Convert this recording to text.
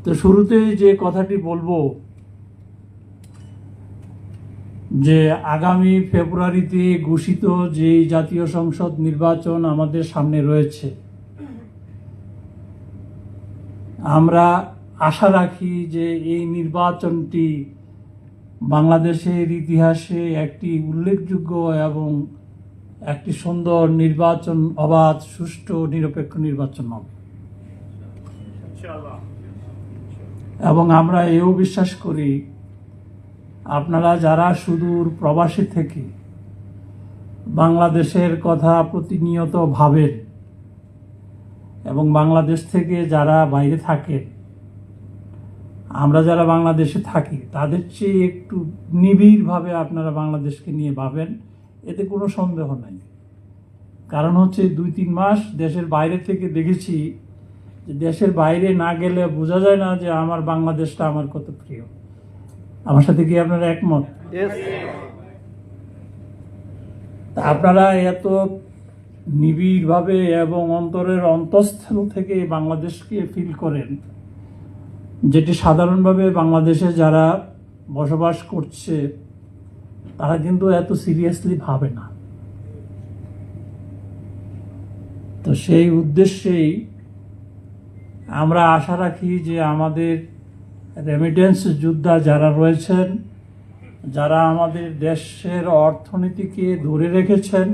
তো শুরুতেই যে কথাটি বলবো যে আগামী ফেব্রুয়ারিতে ঘোষিত যে জাতীয় সংসদ নির্বাচন আমাদের সামনে রয়েছে, আমরা আশা রাখি যে এই নির্বাচনটি বাংলাদেশের ইতিহাসে একটি উল্লেখযোগ্য এবং একটি সুন্দর নির্বাচন, অবাধ, সুষ্ঠু, নিরপেক্ষ নির্বাচন হবে। এবং আমরা এও বিশ্বাস করি আপনারা যারা সুদূর প্রবাসী থেকে বাংলাদেশের কথা প্রতিনিয়ত ভাবেন এবং বাংলাদেশ থেকে যারা বাইরে থাকেন, আমরা যারা বাংলাদেশে থাকি তাদের চেয়ে একটু নিবিড়ভাবে আপনারা বাংলাদেশকে নিয়ে ভাবেন, এতে কোনো সন্দেহ নাই। কারণ হচ্ছে 2-3 মাস দেশের বাইরে থেকে দেখেছি যে দেশের বাইরে না গেলে বোঝা যায় না যে আমার বাংলাদেশটা আমার কত প্রিয়। আমার সাথে কি আপনারা একমত? আপনারা এত নিবিড়ভাবে এবং অন্তরের অন্তঃস্থল থেকে বাংলাদেশকে ফিল করেন, যেটি সাধারণভাবে বাংলাদেশে যারা বসবাস করছে তারা কিন্তু এত সিরিয়াসলি ভাবে না। তো সেই উদ্দেশ্যেই আমরা আশা রাখি যে আমাদের রেমিটেন্স যোদ্ধা যারা রয়েছেন, যারা আমাদের দেশের অর্থনীতিকে ধরে রেখেছেন,